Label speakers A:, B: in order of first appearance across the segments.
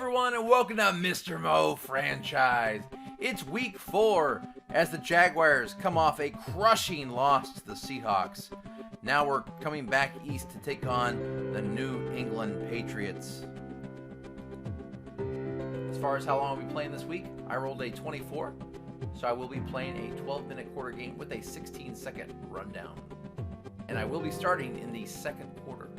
A: everyone, and welcome to Mr.MoFranchise. It's week 4 as the Jaguars come off a crushing loss to the Seahawks. Now we're coming back east to take on the New England Patriots. As far as how long I'll be playing this week, I rolled a 24, so I will be playing a 12-minute quarter game with a 16-second rundown. And I will be starting in the second quarter.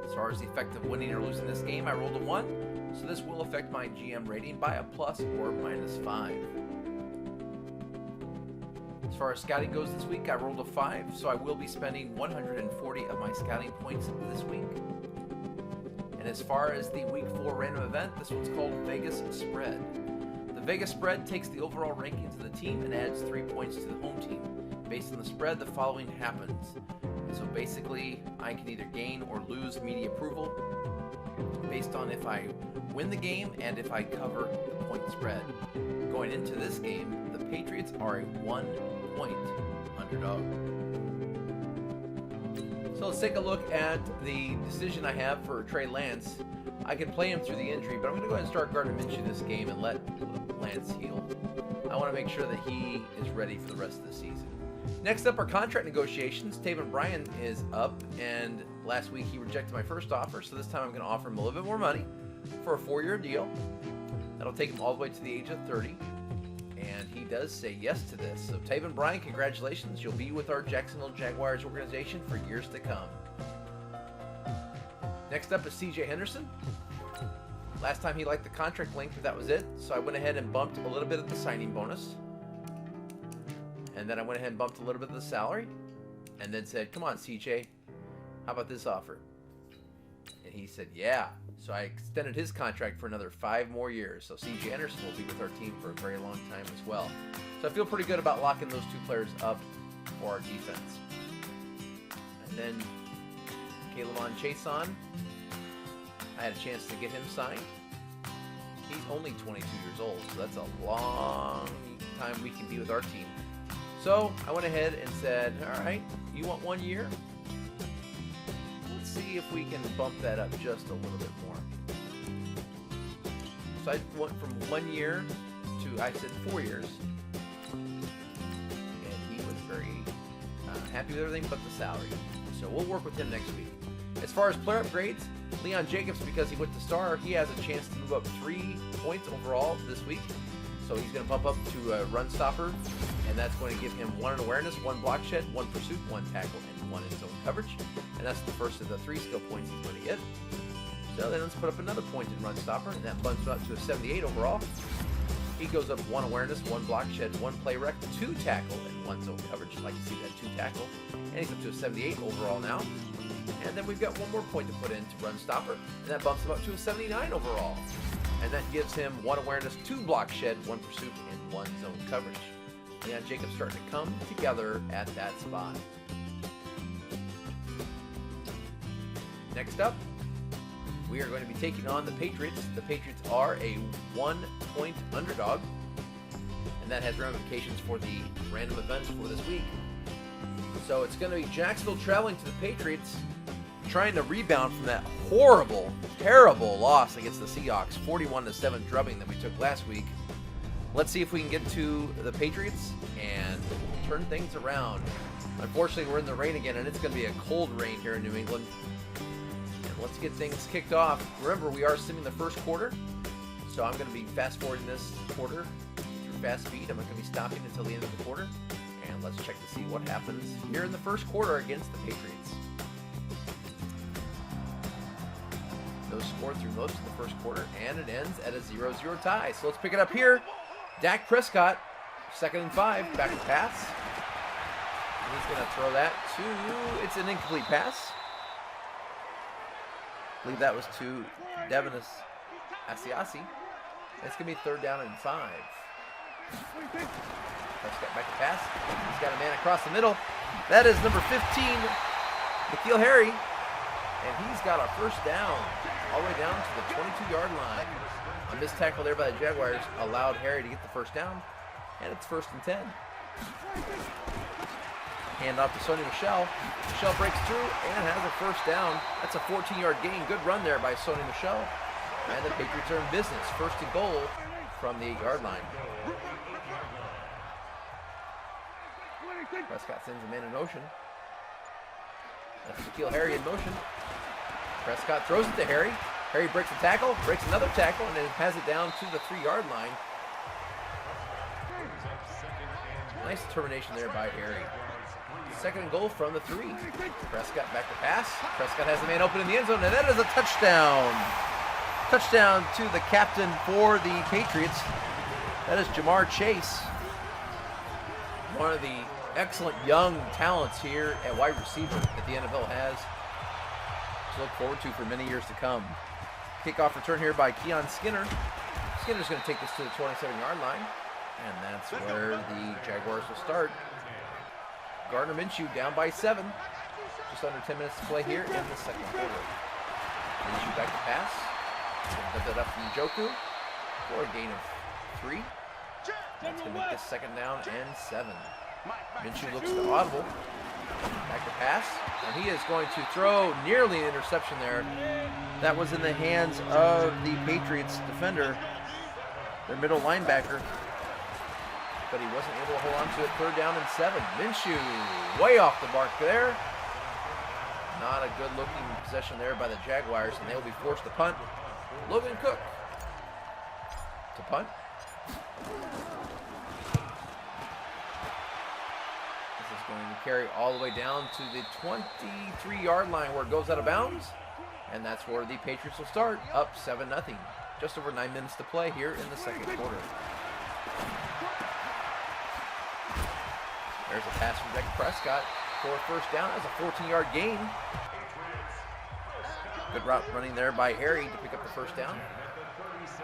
A: As far as the effect of winning or losing this game, I rolled a 1, so this will affect my GM rating by a plus or minus 5. As far as scouting goes this week, I rolled a 5, so I will be spending 140 of my scouting points this week. And as far as the week 4 random event, this one's called Vegas Spread. The Vegas Spread takes the overall rankings of the team and adds 3 points to the home team. Based on the spread, the following happens. So basically, I can either gain or lose media approval based on if I win the game and if I cover the point spread. Going into this game, the Patriots are a 1-point underdog. So let's take a look at the decision I have for Trey Lance. I can play him through the injury, but I'm going to go ahead and start Gardner Minshew this game and let Lance heal. I want to make sure that he is ready for the rest of the season. Next up are contract negotiations. Taven Bryan is up, and last week he rejected my first offer, so this time I'm going to offer him a little bit more money for a 4-year deal. That'll take him all the way to the age of 30, and he does say yes to this. So Taven Bryan, congratulations. You'll be with our Jacksonville Jaguars organization for years to come. Next up is CJ Henderson. Last time he liked the contract length, but that was it, so I went ahead and bumped a little bit of the signing bonus. And then I went ahead and bumped a little bit of the salary. And then said, come on, CJ, how about this offer? And he said, yeah. So I extended his contract for another 5 more years. So CJ Anderson will be with our team for a very long time as well. So I feel pretty good about locking those 2 players up for our defense. And then K'Lavon Chaisson, I had a chance to get him signed. He's only 22 years old, so that's a long time we can be with our team. So I went ahead and said, all right, you want 1 year? Let's see if we can bump that up just a little bit more. So I went from 1 year to, I said, 4 years. And he was very happy with everything but the salary. So we'll work with him next week. As far as player upgrades, Leon Jacobs, because he went to star, he has a chance to move up 3 points overall this week. So he's going to bump up to a run stopper, and that's going to give him 1 in awareness, 1 block shed, 1 pursuit, 1 tackle, and 1 in zone coverage. And that's the first of the 3 skill points he's going to get. So then let's put up another point in run stopper, and that bumps him up to a 78 overall. He goes up 1 awareness, 1 block shed, 1 play rec, 2 tackle, and 1 zone coverage. I'd like to see that 2 tackle. And he's up to a 78 overall now. And then we've got 1 more point to put into run stopper, and that bumps him up to a 79 overall. And that gives him 1 awareness, 2 block shed, 1 pursuit, and 1 zone coverage. Leon Jacobs starting to come together at that spot. Next up, we are going to be taking on the Patriots. The Patriots are a 1-point underdog, and that has ramifications for the random events for this week. So it's going to be Jacksonville traveling to the Patriots, trying to rebound from that horrible, terrible loss against the Seahawks, 41-7 drubbing that we took last week. Let's see if we can get to the Patriots and turn things around. Unfortunately, we're in the rain again, and it's going to be a cold rain here in New England. And let's get things kicked off. Remember, we are simming the first quarter, so I'm going to be fast-forwarding this quarter through fast speed. I'm not going to be stopping until the end of the quarter. And let's check to see what happens here in the first quarter against the Patriots. No score through most of the first quarter, and it ends at a 0-0 tie. So let's pick it up here. Dak Prescott, 2nd and 5, back to pass. And he's going to throw that to, it's an incomplete pass. I believe that was to Devinus Asiasi. It's going to be 3rd down and 5. Prescott back to pass. He's got a man across the middle. That is number 15, N'Keal Harry. And he's got a first down all the way down to the 22-yard line. A missed tackle there by the Jaguars allowed Harry to get the first down. And it's 1st and 10. Hand off to Sony Michel. Michel breaks through and has a first down. That's a 14-yard gain. Good run there by Sony Michel. And the Patriots are in business. First and goal from the 8-yard line. Prescott sends a man in motion. That's Shaquille Harry in motion. Prescott throws it to Harry. Harry breaks a tackle, breaks another tackle, and then has it down to the 3-yard line. Nice determination there by Harry. Second and goal from the 3. Prescott back to pass. Prescott has the man open in the end zone, and that is a touchdown. Touchdown to the captain for the Patriots. That is Jamar Chase. One of the excellent young talents here at wide receiver that the NFL has to look forward to for many years to come. Kickoff return here by Keon Skinner. Skinner's going to take this to the 27-yard line, and that's where the Jaguars will start. Gardner Minshew down by 7. Just under 10 minutes to play here in the second quarter. Minshew back to pass. Put that up from Njoku for a gain of 3. That's going to make this second down and 7. Minshew looks to audible. Back to pass. And he is going to throw nearly an interception there. That was in the hands of the Patriots defender, their middle linebacker. But he wasn't able to hold on to it. Third down and 7. Minshew way off the mark there. Not a good looking possession there by the Jaguars, and they will be forced to punt. Logan Cook to punt. This is going to carry all the way down to the 23-yard line where it goes out of bounds. And that's where the Patriots will start, up 7-0. Just over 9 minutes to play here in the second quarter. There's a pass from Dak Prescott for a first down. That's a 14-yard gain. Good route running there by Harry to pick up the first down. This is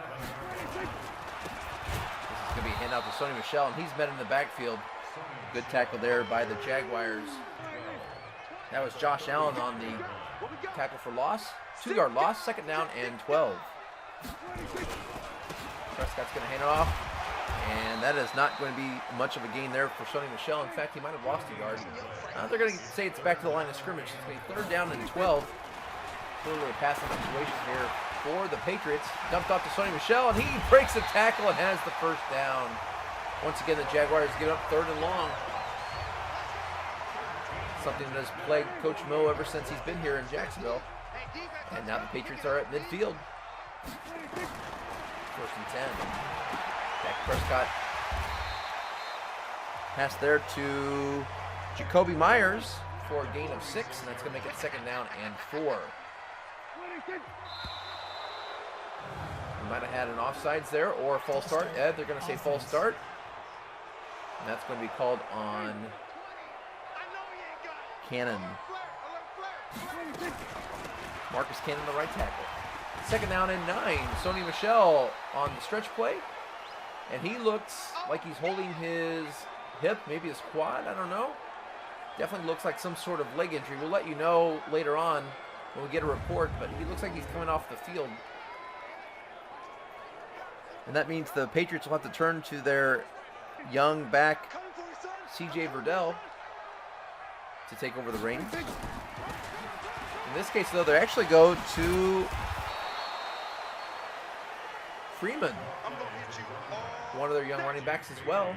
A: going to be a handout to Sony Michel, and he's met in the backfield. Good tackle there by the Jaguars. That was Josh Allen on the tackle for loss. 2-yard loss, second down and 12. Prescott's going to hand it off. And that is not going to be much of a gain there for Sony Michel. In fact, he might have lost a yard. They're going to say it's back to the line of scrimmage. It's going to be third down and 12. Clearly a passing situation here for the Patriots. Dumped off to Sony Michel, and he breaks a tackle and has the first down. Once again, the Jaguars give up third and long. Something that has plagued Coach Mo ever since he's been here in Jacksonville. And now the Patriots are at midfield. First and 10. Dak Prescott pass there to Jacoby Myers for a gain of 6, and that's going to make it second down and 4. We might have had an offsides there or a false start. Ed, they're going to say false start. And that's going to be called on Cannon. Marcus Cannon, the right tackle. Second down and 9. Sony Michel on the stretch play. And he looks like he's holding his hip, maybe his quad, I don't know. Definitely looks like some sort of leg injury. We'll let you know later on when we get a report, but he looks like he's coming off the field. And that means the Patriots will have to turn to their young back, C.J. Verdell, to take over the reins. In this case, though, they actually go to Freeman, one of their young running backs as well.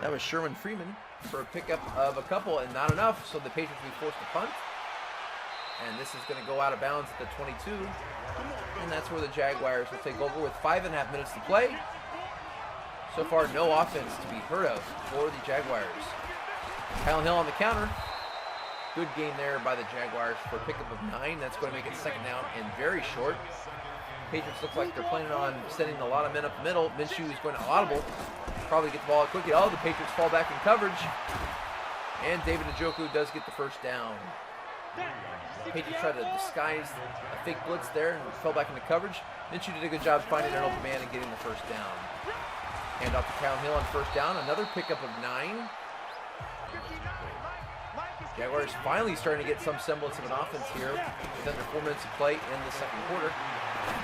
A: That was Sherman Freeman for a pickup of a couple and not enough, so the Patriots will be forced to punt. And this is going to go out of bounds at the 22. And that's where the Jaguars will take over with 5.5 minutes to play. So far, no offense to be heard of for the Jaguars. Kyle Hill on the counter. Good game there by the Jaguars for a pickup of 9. That's going to make it second down and very short. Patriots look like they're planning on sending a lot of men up the middle. Minshew is going to audible. Probably get the ball out quickly. Oh, the Patriots fall back in coverage. And David Njoku does get the first down. The Patriots try to disguise a fake blitz there and fell back into coverage. Minshew did a good job finding an open man and getting the first down. Hand off to Kyle Hill on first down. Another pickup of 9. Jaguars finally starting to get some semblance of an offense here with under 4 minutes to play in the second quarter.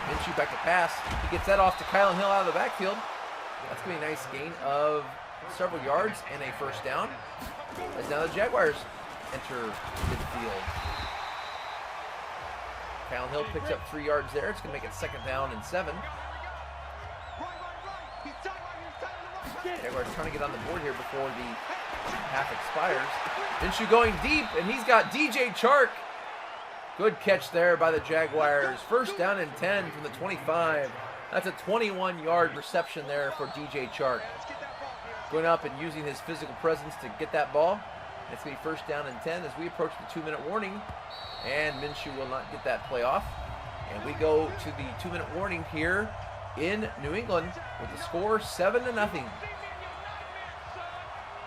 A: Minshew back to pass. He gets that off to Kyle Hill out of the backfield. That's going to be a nice gain of several yards and a first down. As now the Jaguars enter midfield. Kyle Hill picks up 3 yards there. It's going to make it 2nd down and 7. Jaguars trying to get on the board here before the half expires. Minshew going deep, and he's got DJ Chark. Good catch there by the Jaguars. 1st down and 10 from the 25. That's a 21-yard reception there for DJ Chark. Going up and using his physical presence to get that ball. It's going to be 1st down and 10 as we approach the 2-minute warning. And Minshew will not get that play off. And we go to the 2-minute warning here in New England with the score 7-0.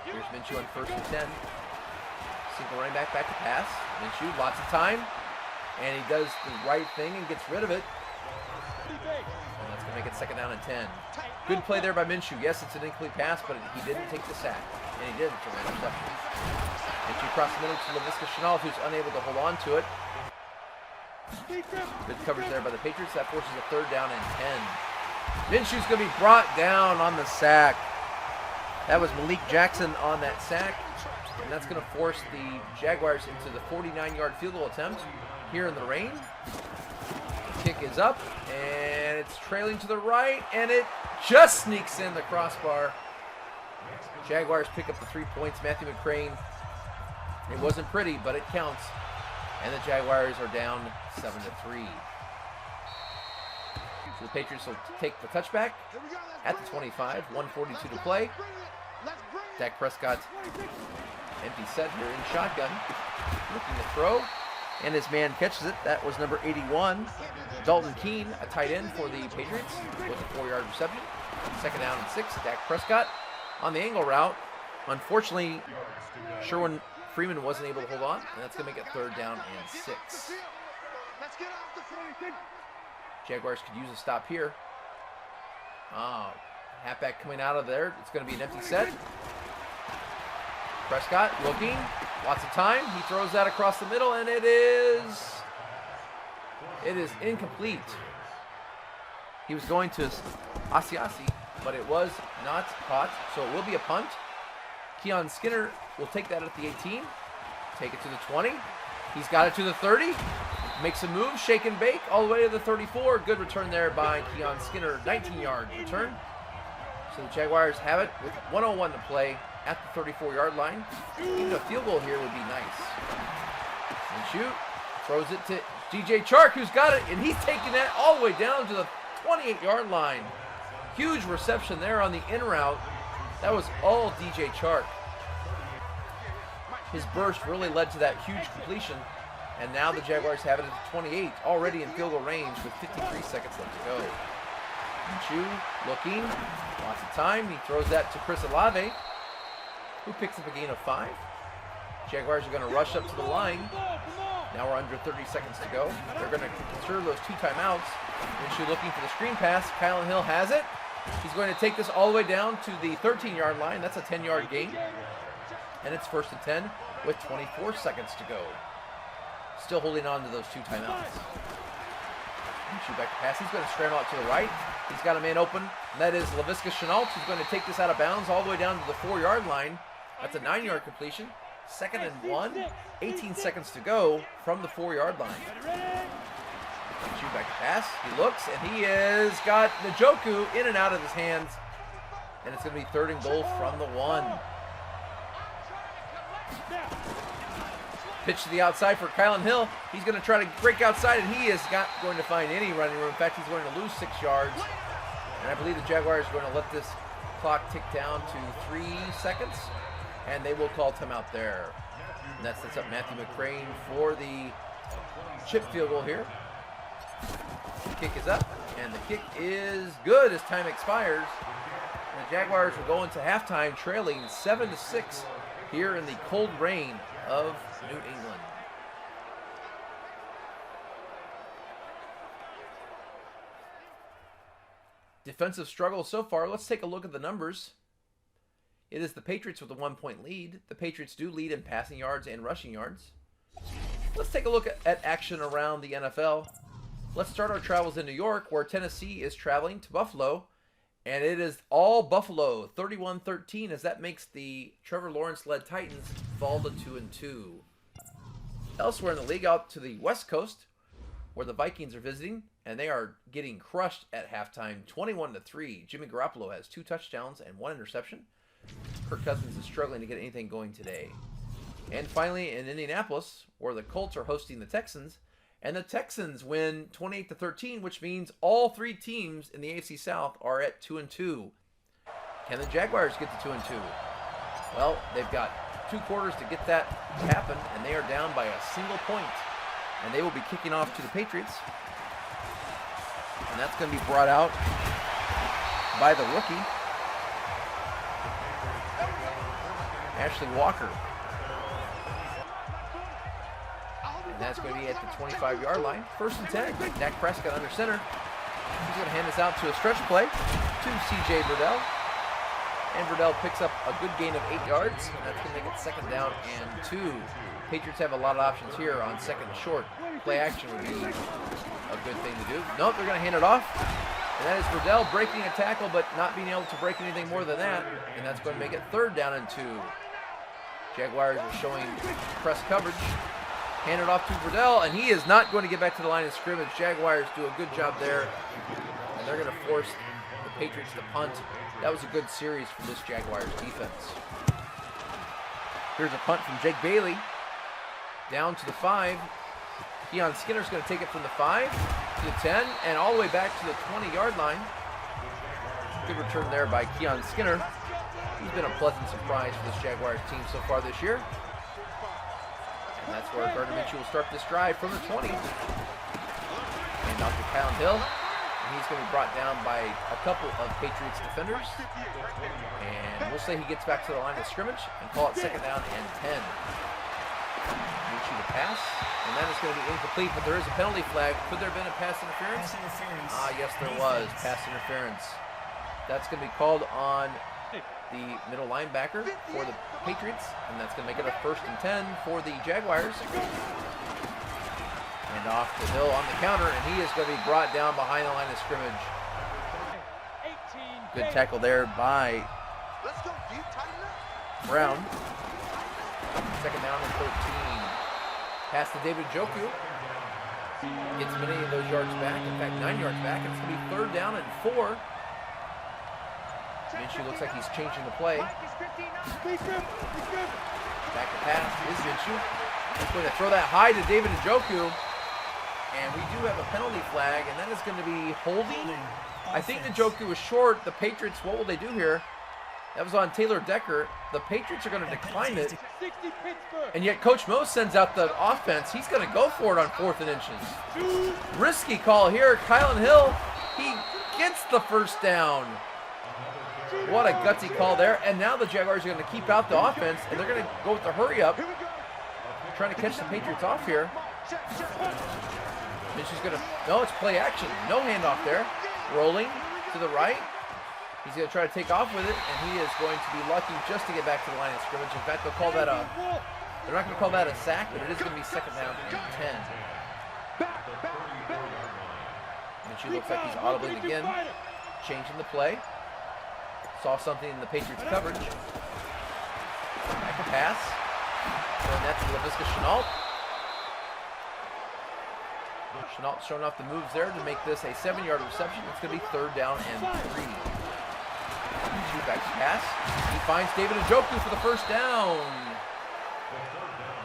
A: Here's Minshew on 1st and 10. Single running back to pass. Minshew, lots of time. And he does the right thing and gets rid of it. And that's going to make it 2nd down and 10. Good play there by Minshew. Yes, it's an incomplete pass, but he didn't take the sack. And he didn't turn that interception. Minshew across the middle to Laviska Shenault, who's unable to hold on to it. Good coverage there by the Patriots. That forces a 3rd down and 10. Minshew's going to be brought down on the sack. That was Malik Jackson on that sack. And that's going to force the Jaguars into the 49-yard field goal attempt here in the rain. Kick is up, and it's trailing to the right, and it just sneaks in the crossbar. Jaguars pick up the 3 points. Matthew McCrane, it wasn't pretty, but it counts. And the Jaguars are down 7-3. So the Patriots will take the touchback at the 25, 1:42 to play. Dak Prescott, empty set here in shotgun, looking to throw, and his man catches it. That was number 81, Dalton Keene, a tight end for the Patriots, with a 4-yard reception. 2nd down and 6. Dak Prescott on the angle route. Unfortunately, Sherwin Freeman wasn't able to hold on, and that's going to make it 3rd down and 6. Jaguars could use a stop here. Halfback coming out of there. It's going to be an empty set. Prescott looking. Lots of time. He throws that across the middle, and it is incomplete. He was going to Asiasi, but it was not caught, so it will be a punt. Keon Skinner will take that at the 18. Take it to the 20. He's got it to the 30. Makes a move, shake and bake, all the way to the 34. Good return there by Keon Skinner. 19-yard return. So the Jaguars have it with 1:01 to play at the 34-yard line. Even a field goal here would be nice. And shoot. Throws it to DJ Chark, who's got it, and he's taking that all the way down to the 28-yard line. Huge reception there on the in route. That was all DJ Chark. His burst really led to that huge completion. And now the Jaguars have it at the 28, already in field goal range with 53 seconds left to go. Minshew looking, lots of time. He throws that to Chris Olave, who picks up a gain of 5. Jaguars are going to rush up to the line. Now we're under 30 seconds to go. They're going to conserve those 2 timeouts. Minshew looking for the screen pass. Kyle Hill has it. He's going to take this all the way down to the 13-yard line. That's a 10-yard gain. And it's 1st and 10 with 24 seconds to go. Still holding on to those 2 timeouts. Minshew back to pass. He's going to scramble out to the right. He's got a man open. And that is Laviska Shenault, who's going to take this out of bounds all the way down to the 4-yard line. That's a 9-yard completion. 2nd and 1. 18 seconds to go from the 4-yard line. Minshew back to pass. He looks, and he has got Njoku in and out of his hands. And it's going to be 3rd and goal from the 1. Pitch to the outside for Kylan Hill. He's going to try to break outside, and he is not going to find any running room. In fact, he's going to lose 6 yards. And I believe the Jaguars are going to let this clock tick down to 3 seconds, and they will call timeout there. And that sets up Matthew McCrane for the chip field goal here. The kick is up, and the kick is good as time expires. And the Jaguars will go into halftime trailing 7-6 here in the cold rain of New England. Defensive struggle so far. Let's take a look at the numbers. It is the Patriots with a 1-point lead. The Patriots do lead in passing yards and rushing yards. Let's take a look at action around the NFL. Let's start our travels in New York, where Tennessee is traveling to Buffalo. And it is all Buffalo, 31-13, as that makes the Trevor Lawrence-led Titans fall to 2-2. Elsewhere in the league, out to the West Coast, where the Vikings are visiting, and they are getting crushed at halftime, 21-3. Jimmy Garoppolo has 2 touchdowns and 1 interception. Kirk Cousins is struggling to get anything going today. And finally, in Indianapolis, where the Colts are hosting the Texans, and the Texans win 28-13, which means all 3 teams in the AFC South are at 2-2. Can the Jaguars get to 2-2? Well, they've got 2 quarters to get that to happen, and they are down by a single point. And they will be kicking off to the Patriots. And that's going to be brought out by the rookie, Ashley Walker. And that's going to be at the 25-yard line. 1st and 10. Dak Prescott under center. He's going to hand this out to a stretch play to C.J. Verdell. And Verdell picks up a good gain of 8 yards. And that's going to make it 2nd down and 2. Patriots have a lot of options here on 2nd and short. Play action would be a good thing to do. Nope, they're going to hand it off. And that is Verdell breaking a tackle, but not being able to break anything more than that. And that's going to make it 3rd down and 2. Jaguars are showing press coverage. Hand it off to Verdell, and he is not going to get back to the line of scrimmage. Jaguars do a good job there. And they're going to force the Patriots to punt. That was a good series from this Jaguars defense. Here's a punt from Jake Bailey. Down to the 5. Keon Skinner's going to take it from the 5 to the 10 and all the way back to the 20-yard line. Good return there by Keon Skinner. He's been a pleasant surprise for this Jaguars team so far this year. And that's where Gardner Minshew will start this drive from the 20. And off to Kyle Hill. And he's going to be brought down by a couple of Patriots defenders. And we'll say he gets back to the line of scrimmage and call it 2nd down and 10. Minshew to pass. And that is going to be incomplete, but there is a penalty flag. Could there have been a pass interference? Ah, yes, there was. Pass interference. That's going to be called on the middle linebacker for the Patriots, and that's going to make it a 1st and 10 for the Jaguars. And off to Hill on the counter, and he is going to be brought down behind the line of scrimmage. Good tackle there by Brown. 2nd down and 13. Pass to David Njoku. Gets many of those yards back, in fact 9 yards back. It's going to be 3rd down and 4. Minshew looks like he's changing the play. Back to pass is Minshew. He's going to throw that high to David Njoku. And we do have a penalty flag, and that is going to be holding. I think Njoku was short. The Patriots, what will they do here? That was on Taylor Decker. The Patriots are going to decline it. And yet Coach Mo sends out the offense. He's going to go for it on 4th and inches. Risky call here. Kylan Hill, he gets the 1st down. What a gutsy call there. And now the Jaguars are going to keep out the offense, and they're going to go with the hurry up. Trying to catch the Patriots off here. Minshew's going to, no, it's play action. No handoff there. Rolling to the right. He's going to try to take off with it, and he is going to be lucky just to get back to the line of scrimmage. In fact, they'll call that they're not going to call that a sack, but it is going to be 2nd down and 10. Minshew looks like he's audibly again, changing the play. Saw something in the Patriots coverage. Back to pass. Throwing that to Laviska Shenault. Shenault showing off the moves there to make this a 7-yard reception. It's going to be 3rd down and 3. Minshew back to pass. He finds David Njoku for the 1st down.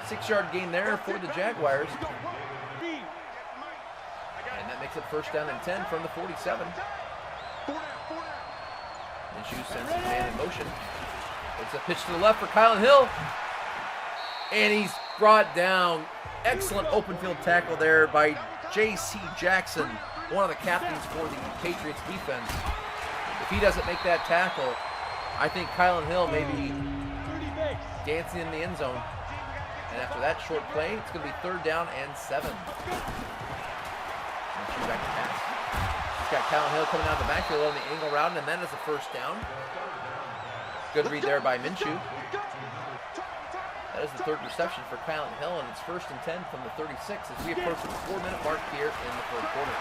A: 6-yard gain there for the Jaguars. And that makes it 1st down and 10 from the 47. Minshew sends the man in motion. It's a pitch to the left for Kylan Hill. And he's brought down. Excellent open field tackle there by J.C. Jackson, one of the captains for the Patriots defense. If he doesn't make that tackle, I think Kylan Hill may be dancing in the end zone. And after that short play, it's going to be 3rd down and 7. Minshew back to pass. Got Kylan Hill coming out of the backfield on the angle route, and then is a 1st down. Good read there by Minshew. That is the 3rd reception for Kylan Hill, and it's 1st and 10 from the 36 as we approach the 4-minute mark here in the 3rd quarter.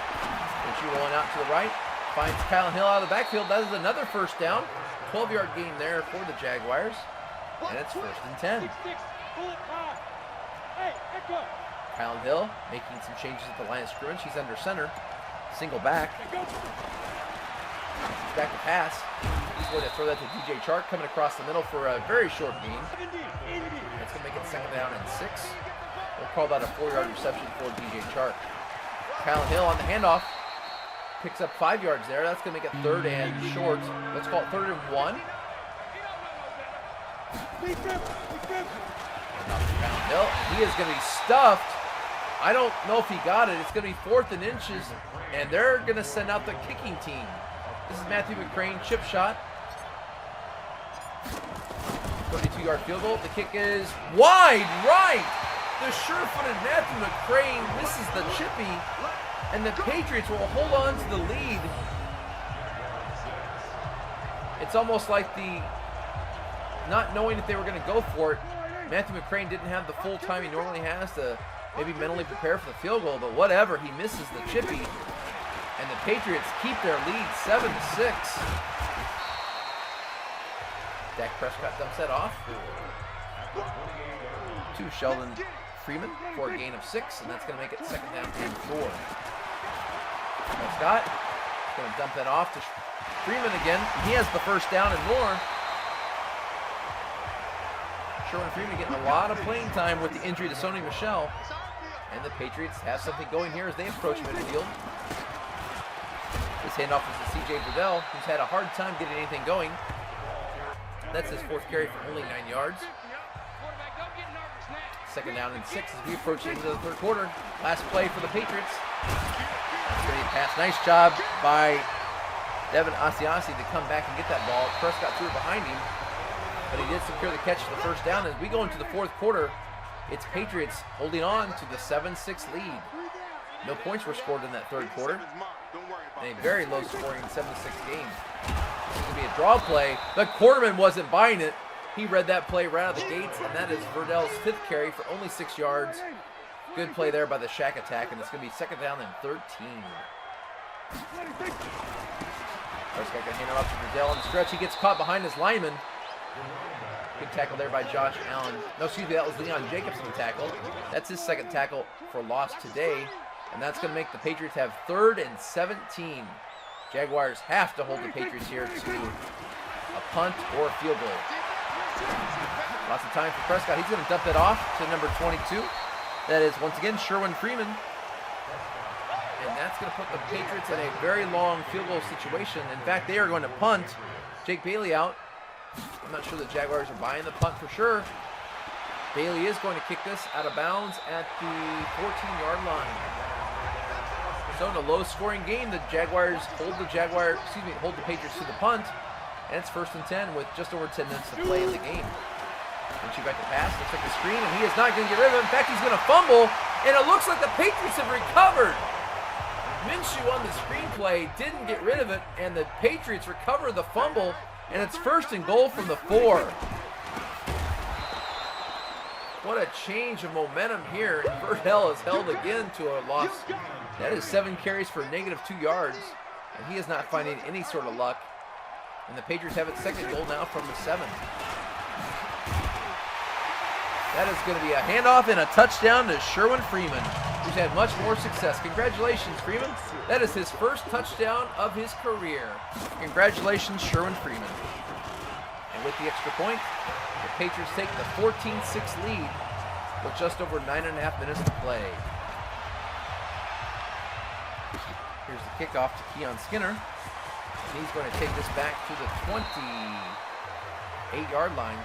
A: Minshew rolling out to the right, finds Kylan Hill out of the backfield. That is another 1st down. 12-yard gain there for the Jaguars, and it's 1st and 10. Kyle Hill making some changes at the line of scrimmage. He's under center. Single back. He's back to pass. He's going to throw that to DJ Chark, coming across the middle for a very short gain. That's going to make it second down and 6. We'll call that a 4-yard reception for DJ Chark. Kyle Hill on the handoff. Picks up 5 yards there. That's going to make it third and short. Let's call it third and 1. Kyle Hill. He is going to be stuffed. I don't know if he got it. It's going to be 4th and inches, and they're going to send out the kicking team. This is Matthew McCrane, chip shot. 32-yard field goal. The kick is wide right. The sure-footed Matthew McCrane misses the chippy, and the Patriots will hold on to the lead. It's almost like the not knowing if they were going to go for it. Matthew McCrane didn't have the full time he normally has to maybe mentally prepare for the field goal, but whatever, he misses the chippy, and the Patriots keep their lead 7-6. Dak Prescott dumps that off to Sheldon Freeman for a gain of 6, and that's going to make it second down and 4. Prescott is going to dump that off to Freeman again. He has the first down and more. Sherwin Freeman getting a lot of playing time with the injury to Sony Michel. And the Patriots have something going here as they approach midfield. This handoff is to C.J. Burdell, who's had a hard time getting anything going. That's his 4th carry for only 9 yards. Second down and 6 as we approach into the third quarter. Last play for the Patriots. That's going to be a pass. Nice job by Devin Asiasi to come back and get that ball. Prescott threw it behind him, but he did secure the catch for the first down. As we go into the fourth quarter, it's Patriots holding on to the 7-6 lead. No points were scored in that third quarter. And a very low-scoring 7-6 game. This is going to be a draw play. The quarterman wasn't buying it. He read that play right out of the gates, and that is Verdell's 5th carry for only 6 yards. Good play there by the Shack attack, and it's going to be second down and 13. Prescott going to hand it off to Verdell on the stretch. He gets caught behind his lineman. Good tackle there by Josh Allen. No, excuse me, that was Leon Jacobs on the tackle. That's his second tackle for loss today, and that's going to make the Patriots have 3rd and 17. Jaguars have to hold the Patriots here to a punt or a field goal. Lots of time for Prescott. He's going to dump that off to number 22. That is, once again, Sherwin Freeman. And that's going to put the Patriots in a very long field goal situation. In fact, they are going to punt. Jake Bailey out. I'm not sure the Jaguars are buying the punt for sure. Bailey is going to kick this out of bounds at the 14-yard line. So in a low-scoring game, the Jaguars hold the Patriots to the punt, and it's 1st and 10 with just over 10 minutes to play in the game. Minshew back to pass, looks like a screen, and he is not going to get rid of it. In fact, he's going to fumble, and it looks like the Patriots have recovered. Minshew on the screenplay didn't get rid of it, and the Patriots recover the fumble, and it's 1st and goal from the 4. What a change of momentum here, and Verdell is held again to a loss. That is 7 carries for -2 yards, and he is not finding any sort of luck. And the Patriots have its second goal now from the 7. That is going to be a handoff and a touchdown to Sherwin Freeman, who's had much more success. Congratulations, Freeman. That is his first touchdown of his career. Congratulations, Sherwin Freeman. And with the extra point, the Patriots take the 14-6 lead with just over 9.5 minutes to play. Here's the kickoff to Keon Skinner. He's going to take this back to the 28-yard line.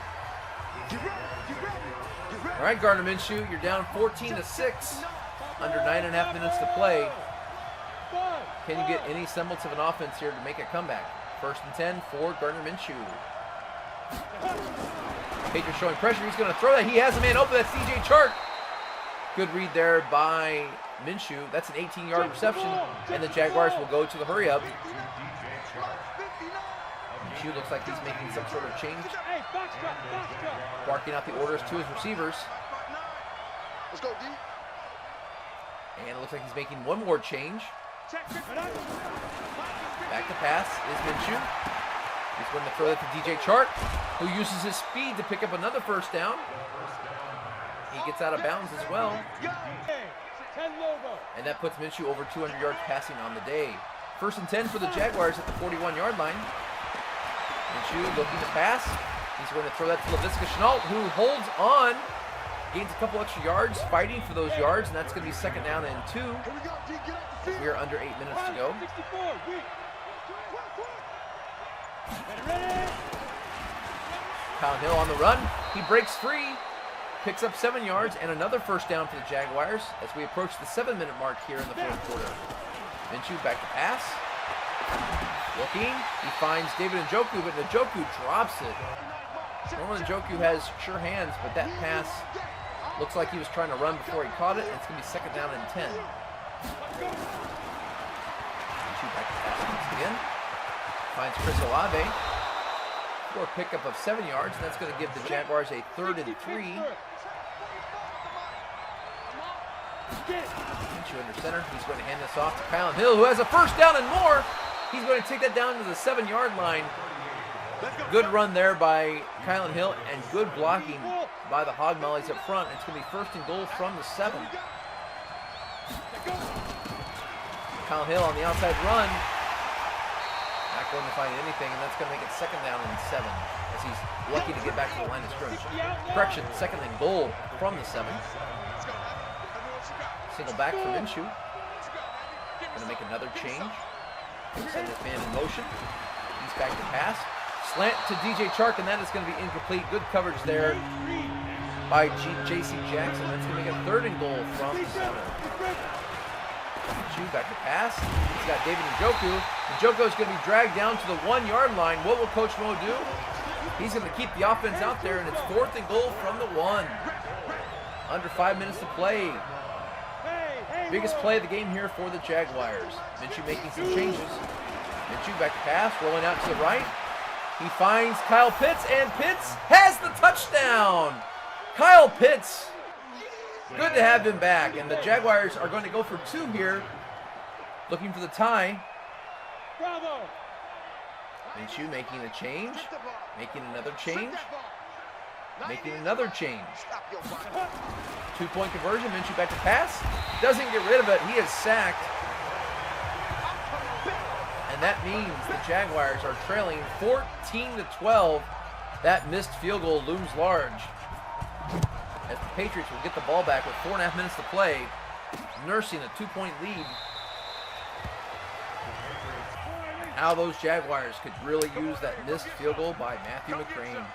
A: All right, Gardner Minshew, you're down 14-6, under 9.5 minutes to play. Can you get any semblance of an offense here to make a comeback? 1st and 10 for Gardner Minshew. Patriots showing pressure. He's going to throw that. He has a man open. That's C.J. Chark. Good read there by Minshew. That's an 18-yard reception, and the Jaguars will go to the hurry-up. Minshew looks like he's making some sort of change. Barking out the orders to his receivers.
B: Let's go, D.
A: And it looks like he's making one more change. Back to pass is Minshew. He's going to throw that to DJ Chark, who uses his speed to pick up another first down. He gets out of bounds as well. And that puts Minshew over 200 yards passing on the day. 1st and 10 for the Jaguars at the 41-yard line. Minshew looking to pass. He's going to throw that to LaVisca Chenault, who holds on. Gains a couple extra yards, fighting for those yards, and that's going to be 2nd down and 2. We are under 8 minutes to go. Kyle Hill on the run. He breaks free, picks up 7 yards, and another 1st down for the Jaguars as we approach the 7-minute mark here in the 4th quarter. Minshew back to pass. Looking, he finds David Njoku, but Njoku drops it. Normally Njoku has sure hands, but that pass looks like he was trying to run before he caught it, and it's going to be 2nd down and 10. Minshew back to pass once again. Finds Chris Olave for a pickup of 7 yards, and that's going to give the Jaguars a 3rd and 3. Minshew under center. He's going to hand this off to Kyle Hill, who has a 1st down and more. He's going to take that down to the 7-yard line. Good run there by Kyle Hill, and good blocking by the Hog Mollies up front. It's going to be 1st and goal from the 7. Kyle Hill on the outside run. Not going to find anything, and that's going to make it 2nd down and 7 as he's lucky to get back to the line of scrimmage. Correction, 2nd and goal from the 7. Single back for Minshew. Going to make another change. Send this man in motion. He's back to pass. Slant to DJ Chark, and that is going to be incomplete. Good coverage there by J.C. Jackson. That's going to make a 3rd and goal from the 7. Minshew back to pass. He's got David Njoku. Njoku is going to be dragged down to the 1-yard line. What will Coach Mo do? He's going to keep the offense out there, and it's 4th and goal from the 1. Under 5 minutes to play. Biggest play of the game here for the Jaguars. Minshew making some changes. Minshew back to pass, rolling out to the right. He finds Kyle Pitts, and Pitts has the touchdown. Kyle Pitts, good to have him back. And the Jaguars are going to go for 2 here, looking for the tie. Minshew making a change, making another change, making another change. 2-point conversion, Minshew back to pass. Doesn't get rid of it, he is sacked. And that means the Jaguars are trailing 14-12. That missed field goal looms large, as the Patriots will get the ball back with 4.5 minutes to play, nursing a 2-point lead. How those Jaguars could really use that missed field goal by Matthew McCrane.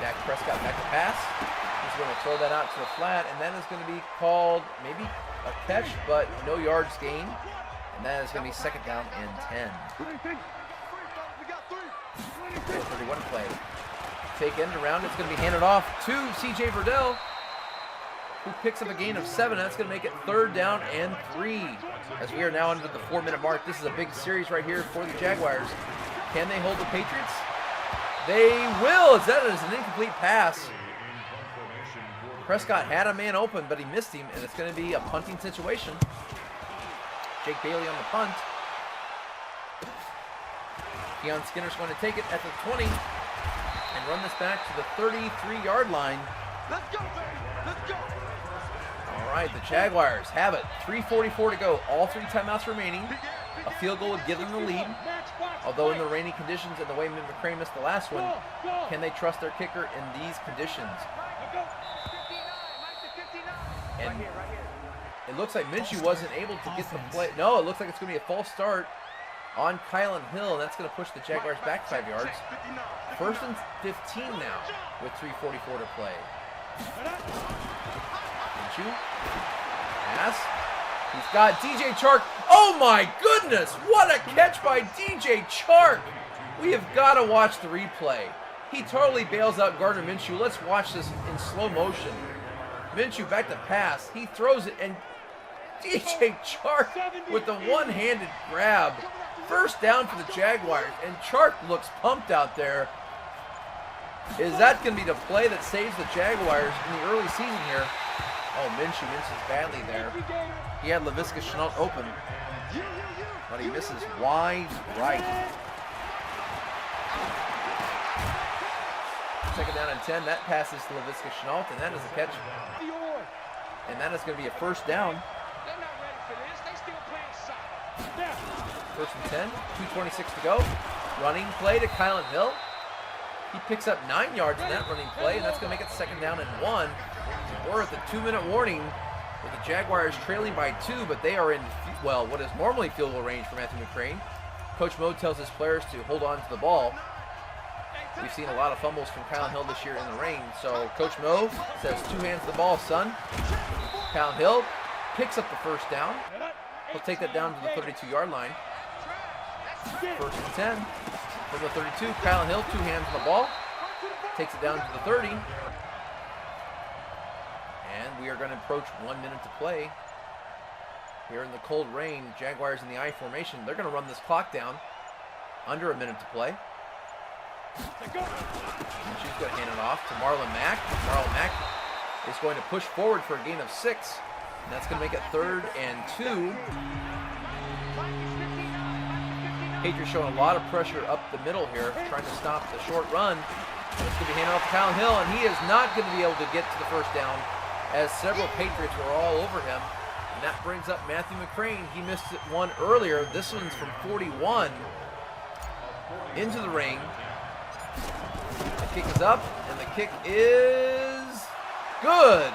A: Dak Prescott back to pass. He's going to throw that out to the flat, and that is going to be called maybe a catch, but no yards gained. And that is going to be 2nd down and 10. 31 play. Fake end around. It's going to be handed off to C.J. Verdell, who picks up a gain of 7. That's going to make it 3rd down and 3. As we are now under the 4-minute mark. This is a big series right here for the Jaguars. Can they hold the Patriots? They will, as that is an incomplete pass. Prescott had a man open, but he missed him, and it's going to be a punting situation. Jake Bailey on the punt. Keon Skinner's going to take it at the 20 and run this back to the 33-yard line.
B: Let's go, baby. Let's go.
A: All right, the Jaguars have it. 3:44 to go. All 3 timeouts remaining. A field goal would give them the lead. Although in the rainy conditions and the way McCrane missed the last one, can they trust their kicker in these conditions? And it looks like Minshew wasn't able to get the play. No, it looks like it's going to be a false start on Kyle Hill, and that's going to push the Jaguars back 5 yards. 1st and 15 now with 3:44 to play. Minshew, pass. He's got DJ Chark. Oh my goodness, what a catch by DJ Chark. We have got to watch the replay. He totally bails out Gardner Minshew. Let's watch this in slow motion. Minshew back to pass. He throws it, and DJ Chark with the one-handed grab. 1st down for the Jaguars, and Chark looks pumped out there. Is that going to be the play that saves the Jaguars in the early season here? Oh, Minshew misses badly there. He had LaVisca Chenault open, but he misses wide right. Second down and 10. That passes to Laviska Chenault, and that is a catch. And that is going to be a first down. First and 10, 2:26 to go. Running play to Kylan Hill. He picks up 9 yards in that running play, and that's going to make it second down and 1. We're at the 2-minute warning with the Jaguars trailing by 2, but they are in, well, what is normally field goal range for Matthew McCrane. Coach Mo tells his players to hold on to the ball. We've seen a lot of fumbles from Kylan Hill this year in the rain, so Coach Mo says 2 hands to the ball, son. Kylan Hill picks up the first down. He'll take that down to the 32-yard line. First and 10 from the 32. Kylan Hill, 2 hands on the ball. Takes it down to the 30. And we are going to approach 1 minute to play. Here in the cold rain, Jaguars in the I formation. They're going to run this clock down. Under a minute to play. And she's going to hand it off to Marlon Mack. Marlon Mack is going to push forward for a gain of 6. And that's going to make it 3rd and 2. Patriots showing a lot of pressure up the middle here, trying to stop the short run. It's going to be handed off to Kylan Hill, and he is not going to be able to get to the first down, as several Patriots were all over him. And that brings up Matthew McCrane. He missed one earlier. This one's from 41 into the rain. The kick is up, and the kick is good.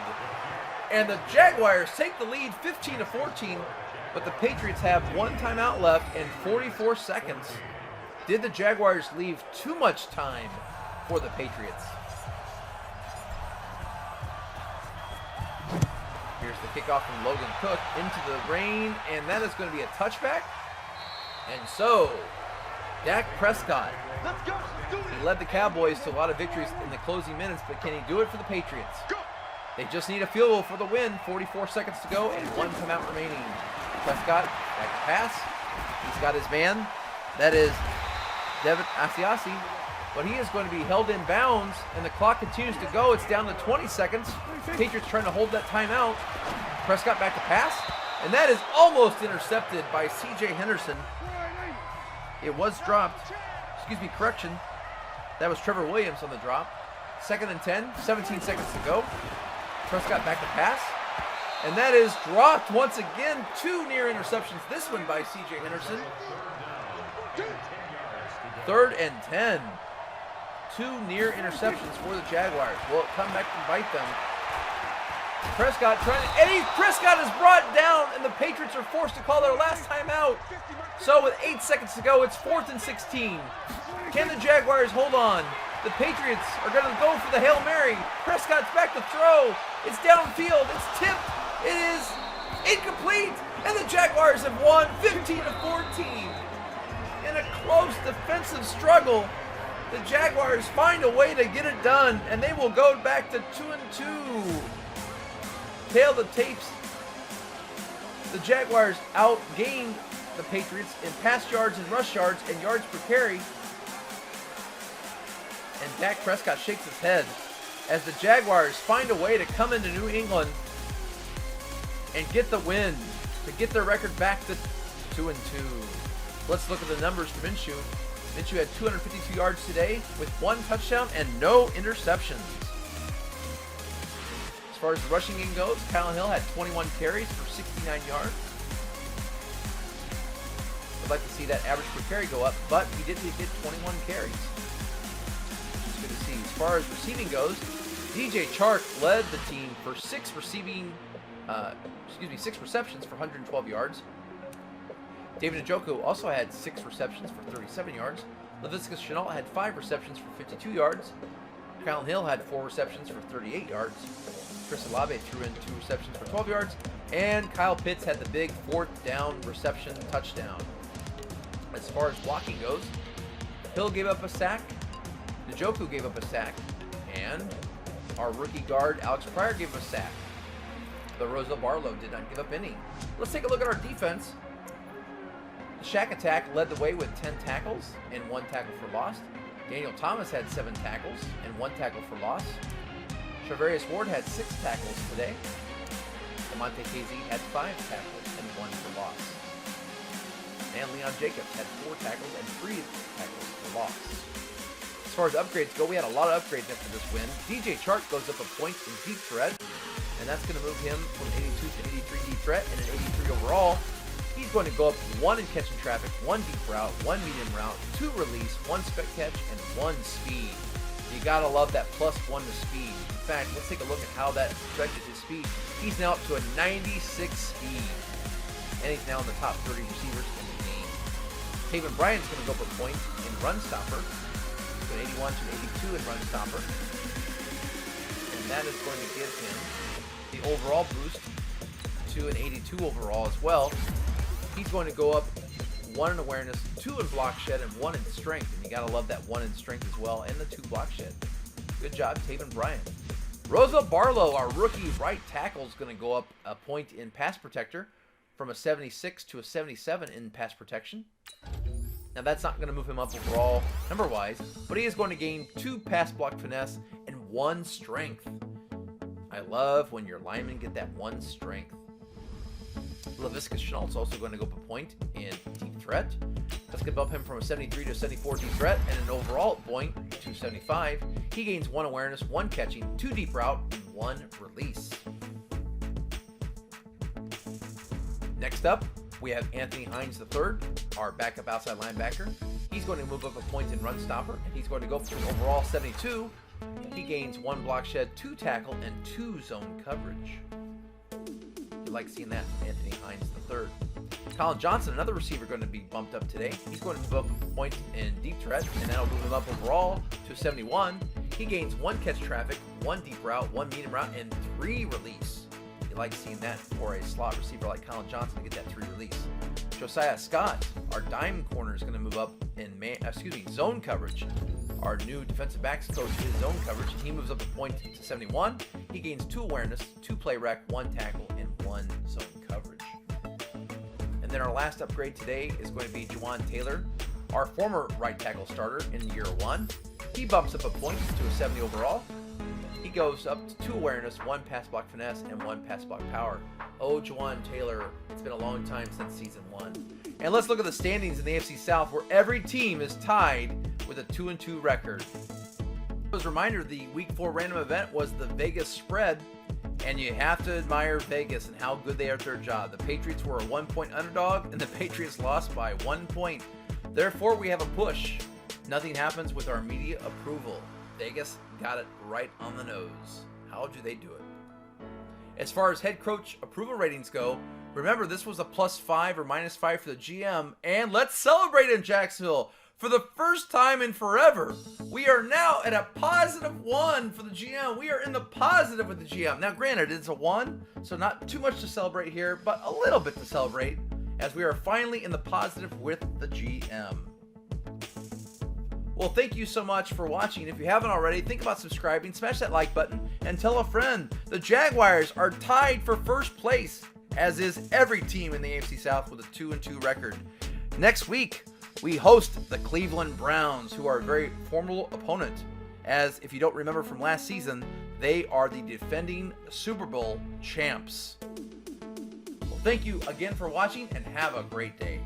A: And the Jaguars take the lead 15-14, but the Patriots have 1 timeout left and 44 seconds. Did the Jaguars leave too much time for the Patriots? Here's the kickoff from Logan Cook into the rain, and that is going to be a touchback. And so, Dak Prescott, he led the Cowboys to a lot of victories in the closing minutes, but can he do it for the Patriots? They just need a field goal for the win. 44 seconds to go and 1 timeout remaining. Prescott, back to pass. He's got his man. That is Devin Asiasi. But he is going to be held in bounds, and the clock continues to go. It's down to 20 seconds. Patriots trying to hold that timeout. Prescott back to pass. And that is almost intercepted by C.J. Henderson. It was dropped. Excuse me, correction. That was Trevor Williams on the drop. 2nd and 10, 17 seconds to go. Prescott back to pass. And that is dropped once again. 2 near interceptions. This one by C.J. Henderson. 3rd and 10. 2 near interceptions for the Jaguars. Will it come back and bite them? Prescott trying to... Eddie Prescott is brought down, and the Patriots are forced to call their last timeout. So with 8 seconds to go, it's 4th and 16. Can the Jaguars hold on? The Patriots are going to go for the Hail Mary. Prescott's back to throw. It's downfield. It's tipped. It is incomplete. And the Jaguars have won 15-14. In a close defensive struggle, the Jaguars find a way to get it done, and they will go back to 2-2. Tail the tapes. The Jaguars outgained the Patriots in pass yards and rush yards and yards per carry. And Dak Prescott shakes his head as the Jaguars find a way to come into New England and get the win, to get their record back to 2-2. Let's look at the numbers for Minshew. Minshew had 252 yards today with 1 touchdown and no interceptions. As far as the rushing game goes, Kylan Hill had 21 carries for 69 yards. I'd like to see that average per carry go up, but he did get 21 carries. It's good to see. As far as receiving goes, DJ Chark led the team for 6 receptions for 112 yards. David Njoku also had 6 receptions for 37 yards. Laviska Chenault had 5 receptions for 52 yards. Kylan Hill had 4 receptions for 38 yards. Chris Olave threw in 2 receptions for 12 yards. And Kyle Pitts had the big 4th down reception touchdown. As far as blocking goes, Hill gave up a sack. Njoku gave up a sack. And our rookie guard, Alex Pryor, gave up a sack. But Roselle Barlow did not give up any. Let's take a look at our defense. The Shack Attack led the way with 10 tackles and 1 tackle for loss. Daniel Thomas had 7 tackles and 1 tackle for loss. Charvarius Ward had 6 tackles today. Lamonte KZ had 5 tackles and 1 for loss. And Leon Jacobs had 4 tackles and 3 tackles for loss. As far as upgrades go, we had a lot of upgrades after this win. DJ Chark goes up a point in deep threat, and that's going to move him from 82 to 83 deep threat and an 83 overall. He's going to go up 1 in catching traffic, 1 deep route, 1 medium route, 2 release, 1 spec catch, and 1 speed. You gotta love that +1 to speed. In fact, let's take a look at how that affected his speed. He's now up to a 96 speed, and he's now in the top 30 receivers in the game. Taven Bryant's going to go up a point in run stopper, to an 81 to an 82 in run stopper, and that is going to give him the overall boost to an 82 overall as well. He's going to go up 1 in awareness, 2 in block shed, and 1 in strength. And you gotta love that 1 in strength as well, and the 2 block shed. Good job, Taven Bryant. Roosevelt Barlow, our rookie right tackle, is going to go up a point in pass protector from a 76 to a 77 in pass protection. Now that's not going to move him up overall number-wise, but he is going to gain 2 pass block finesse and 1 strength. I love when your linemen get that 1 strength. Laviscus Chenault's also going to go up a point in deep threat. That's going to bump him from a 73 to a 74 deep threat and an overall point to 75. He gains 1 awareness, 1 catching, 2 deep route, and 1 release. Next up, we have Anthony Hines III, our backup outside linebacker. He's going to move up a point in run stopper, and he's going to go for an overall 72. He gains 1 block shed, 2 tackle, and 2 zone coverage. You like seeing that from Anthony Hines III. Colin Johnson, another receiver, going to be bumped up today. He's going to move up a point in deep threat, and that'll move him up overall to 71. He gains 1 catch traffic, 1 deep route, 1 medium route, and 3 release. You like seeing that for a slot receiver like Colin Johnson to get that 3 release. Josiah Scott, our dime corner, is going to move up in zone coverage. Our new defensive backs coach is zone coverage. He moves up a point to 71. He gains 2 awareness, 2 play rec, 1 tackle, and 1 zone coverage. And then our last upgrade today is going to be Juwan Taylor, our former right tackle starter in year 1. He bumps up a point to a 70 overall. He goes up to 2 awareness, 1 pass block finesse, and 1 pass block power. Oh, Juwan Taylor, it's been a long time since season 1. And let's look at the standings in the AFC South, where every team is tied with a 2-2 record. As a reminder, the Week 4 random event was the Vegas spread, and you have to admire Vegas and how good they are at their job. The Patriots were a 1-point underdog, and the Patriots lost by 1 point. Therefore, we have a push. Nothing happens with our media approval. Vegas got it right on the nose. How do they do it? As far as head coach approval ratings go, remember this was a +5 or -5 for the GM, and let's celebrate in Jacksonville. For the first time in forever, we are now at a +1 for the GM. We are in the positive with the GM. Now, granted, it's a 1, so not too much to celebrate here, but a little bit to celebrate, as we are finally in the positive with the GM. Well, thank you so much for watching. If you haven't already, think about subscribing, smash that like button, and tell a friend. The Jaguars are tied for first place, as is every team in the AFC South with a 2-2 record. Next week, we host the Cleveland Browns, who are a very formidable opponent, as if you don't remember from last season, they are the defending Super Bowl champs. Well, thank you again for watching, and have a great day.